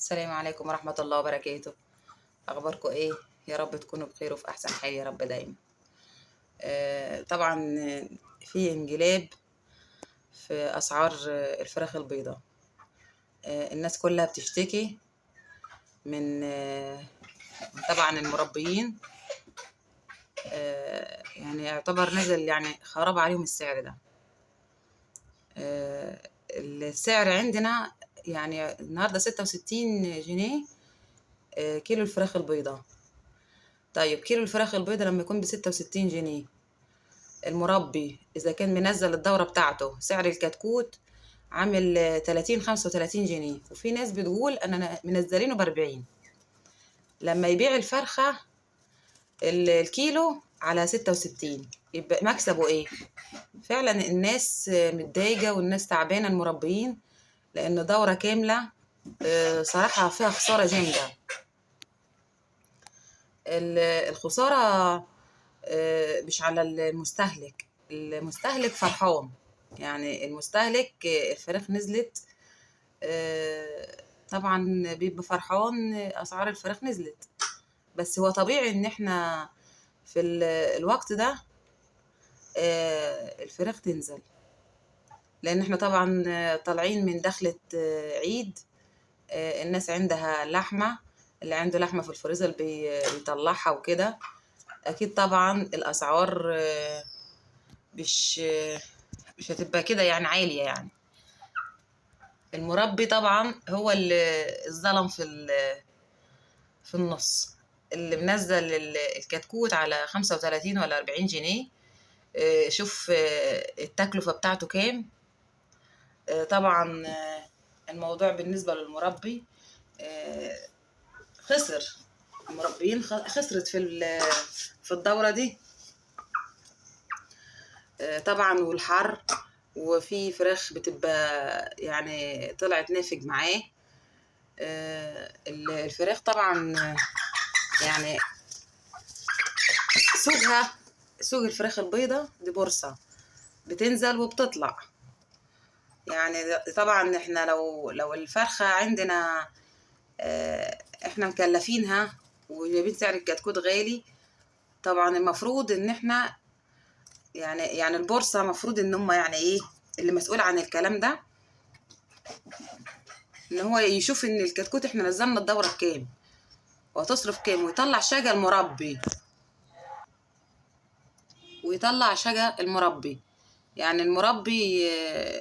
السلام عليكم ورحمة الله وبركاته. أخباركم إيه؟ يا رب تكونوا بخير وفي أحسن حال يا رب دايما. طبعا في انقلاب في أسعار الفراخ البيضاء. الناس كلها بتشتكي من طبعا المربيين. يعني يعتبر نزل، يعني خراب عليهم السعر ده. السعر عندنا يعني النهاردة 66 جنيه كيلو الفراخ البيضاء. طيب كيلو الفراخ البيضاء لما يكون ب66 جنيه، المربي إذا كان منزل الدورة بتاعته سعر الكتكوت عامل 30-35 جنيه، وفي ناس بتقول أنا منزلينه ب40. لما يبيع الفرخة الكيلو على 66 يبقى مكسبه إيه؟ فعلا الناس متضايقة والناس تعبانة المربيين، لأن دورة كاملة صراحة فيها خسارة جامدة. الخسارة مش على المستهلك. المستهلك فرحان، يعني المستهلك الفراخ نزلت، طبعا بيبقى فرحان أسعار الفراخ نزلت. بس هو طبيعي إن احنا في الوقت ده الفراخ تنزل، لأن احنا طبعا طالعين من دخلة عيد. الناس عندها لحمة، اللي عنده لحمة في الفريزر بيطلعها وكده. أكيد طبعا الأسعار مش مش هتبقى كده يعني عالية. يعني المربي طبعا هو اللي اتظلم في النص، اللي منزل الكتكوت على 35 ولا 40 جنيه. شوف التكلفة بتاعته كام. طبعا الموضوع بالنسبة للمربي خسر. المربيين خسرت في الدورة دي. طبعا والحر، وفي فراخ بتبقى يعني طلعت نافج معاه. الفراخ طبعا يعني سوق الفراخ البيضة دي بورصة بتنزل وبتطلع. يعني طبعا احنا لو الفرخة عندنا احنا مكلفينها وجايبين سعر الكتكوت غالي، طبعا المفروض ان احنا يعني البورصة مفروض ان هم يعني ايه اللي مسؤول عن الكلام ده، ان هو يشوف ان الكتكوت احنا نزلنا الدورة بكام وهتصرف كام، ويطلع شجا المربي، ويطلع شجا المربي. يعني المربي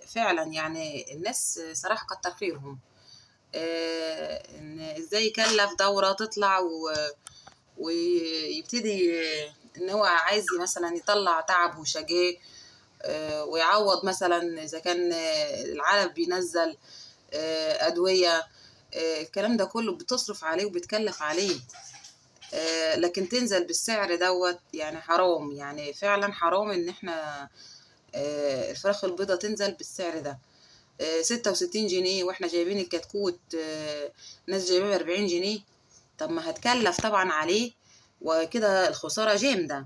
فعلا يعني الناس صراحة كتر خيرهم. ان ازاي يكلف دورة تطلع ويبتدي ان هو عايز مثلا يطلع تعب وشجاه، ويعوض مثلا اذا كان العلف بينزل ادوية. الكلام ده كله بتصرف عليه وبتكلف عليه. لكن تنزل بالسعر دوت، يعني حرام، يعني فعلا حرام ان احنا الفراخ البيضة تنزل بالسعر ده. 66 جنيه واحنا جايبين الكتكوت ناس جايبين 40 جنيه. طب ما هتكلف طبعا عليه، وكده الخسارة جامدة.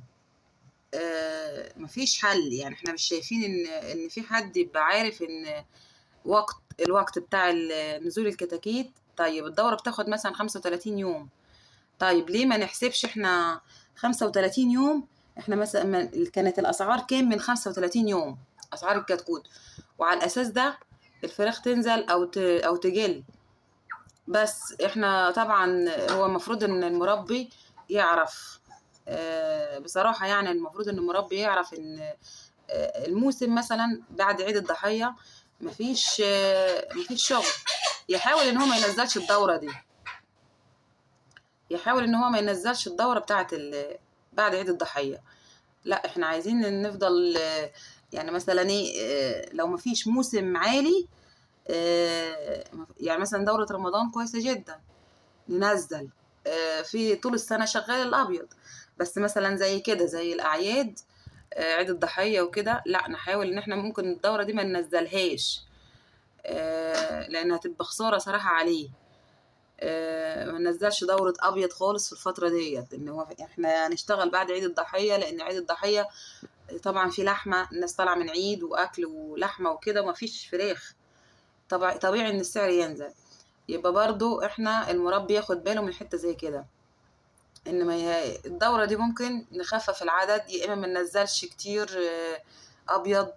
مفيش حل. يعني احنا مش شايفين ان في حد يبقى عارف ان الوقت بتاع نزول الكتاكيت. طيب الدورة بتاخد مثلا 35 يوم. طيب ليه ما نحسبش احنا 35 يوم؟ احنا مثلا كانت الاسعار كام من 35 يوم اسعار الكتكوت، وعلى الاساس ده الفراخ تنزل او تقل. بس احنا طبعا هو المفروض ان المربي يعرف. بصراحة يعني المفروض ان المربي يعرف ان الموسم مثلا بعد عيد الضحية مفيش شغل. يحاول ان هو ما ينزلش الدورة دي، يحاول ان هو ما ينزلش الدورة بتاعت بعد عيد الضحية. لا احنا عايزين نفضل يعني مثلا ايه، لو مفيش موسم عالي، يعني مثلا دورة رمضان كويسة جدا ننزل في طول السنة شغال الأبيض. بس مثلا زي كده زي الأعياد، عيد الضحية وكده، لا نحاول إن احنا ممكن الدورة دي ما ننزلهاش، لأنها تبقى خسارة صراحة عليه. ما ننزلش دورة أبيض خالص في الفترة ديت، إن هو احنا نشتغل بعد عيد الضحية، لأن عيد الضحية طبعا في لحمة، الناس طالعة من عيد وأكل ولحمة وكده ومفيش فراخ. طبيعي إن السعر ينزل. يبقى برضو احنا المربي ياخد باله من حتة زي كده، ان ما الدورة دي ممكن نخفف العدد، يا اما ما ننزلش كتير ابيض،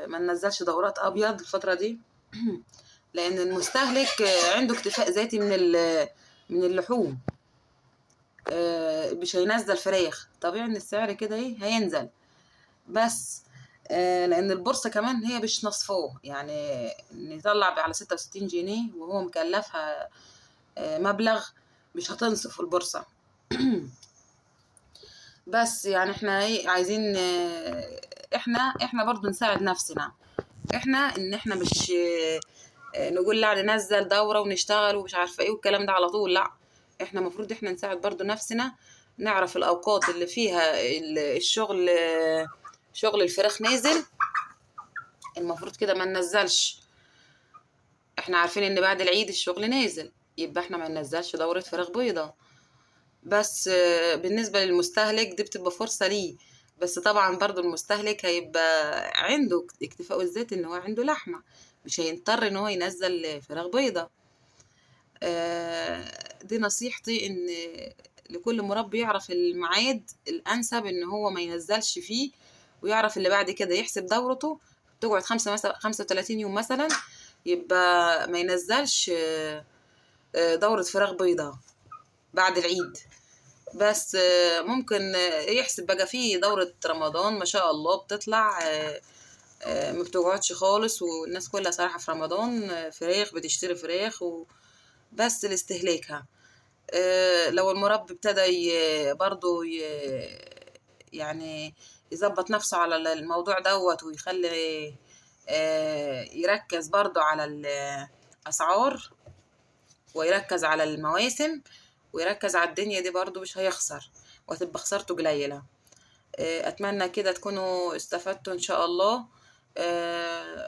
ما ننزلش دورات ابيض الفترة دي لان المستهلك عنده اكتفاء ذاتي من اللحوم، مش هينزل فراخ، طبيعي ان السعر كده ايه هينزل. بس لان البورصة كمان هي مش نصفاه، يعني نطلع على 66 جنيه وهو مكلفها مبلغ، مش هتنصف البورصة بس يعني احنا ايه عايزين احنا برضو نساعد نفسنا، احنا ان احنا مش نقول لا ننزل دورة ونشتغل ومش عارفة ايه والكلام ده على طول، لا احنا المفروض احنا نساعد برضو نفسنا، نعرف الاوقات اللي فيها الشغل، شغل الفراخ نازل، المفروض كده ما ننزلش. احنا عارفين ان بعد العيد الشغل نازل، يبقى احنا ما ننزلش دورة فراخ بيضة. بس بالنسبة للمستهلك دي بتبقى فرصة ليه، بس طبعا برضو المستهلك هيبقى عنده اكتفاء الذاتي ان هو عنده لحمة، مش هيضطر ان هو ينزل فراخ بيضة. دي نصيحتي، ان لكل مربي يعرف الميعاد الانسب ان هو ما ينزلش فيه، ويعرف اللي بعد كده يحسب دورته تقعد 35 يوم مثلا، يبقى ما ينزلش دورة فراخ بيضة بعد العيد. بس ممكن يحسب بقى فيه دورة رمضان ما شاء الله بتطلع ما بتقعدش خالص، والناس كلها صراحة في رمضان فراخ بتشتري فراخ بس لاستهلاكها. لو المربي ابتدى برضو يعني يظبط نفسه على الموضوع دوت، ويخلي يركز برضو على الأسعار، ويركز على المواسم، ويركز على الدنيا دي، برضو مش هيخسر وهتبقى خسارته قليلة. أتمنى كده تكونوا استفدتوا إن شاء الله،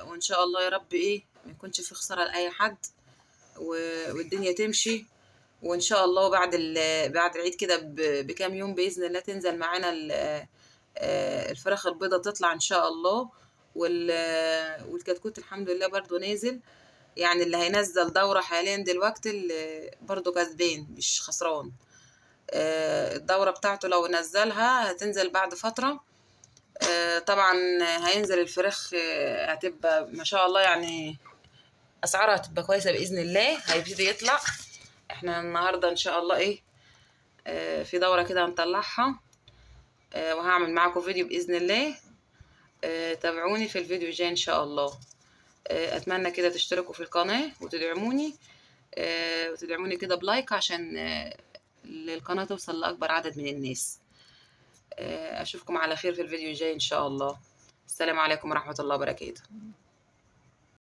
وإن شاء الله يا رب إيه ما يكونش في خسارة لأي حد، والدنيا تمشي. وإن شاء الله بعد العيد كده بكام يوم بإذن الله تنزل معانا الفراخ البيضة تطلع إن شاء الله، والكتكوت الحمد لله برضو نازل، يعني اللي هينزل دورة حاليا دلوقتي اللي برضو كسبان مش خسران. الدورة بتاعته لو نزلها هتنزل بعد فترة، طبعا هينزل الفراخ هتبقى ما شاء الله، يعني أسعارها هتبقى كويسة بإذن الله، هيبتدي يطلع. احنا النهاردة إن شاء الله إيه في دورة كده هنطلعها، وهعمل معاكم فيديو بإذن الله. تابعوني في الفيديو الجاي إن شاء الله. أتمنى كده تشتركوا في القناة وتدعموني، وتدعموني كده بلايك عشان القناة توصل لأكبر عدد من الناس. أشوفكم على خير في الفيديو الجاي إن شاء الله. السلام عليكم ورحمة الله وبركاته.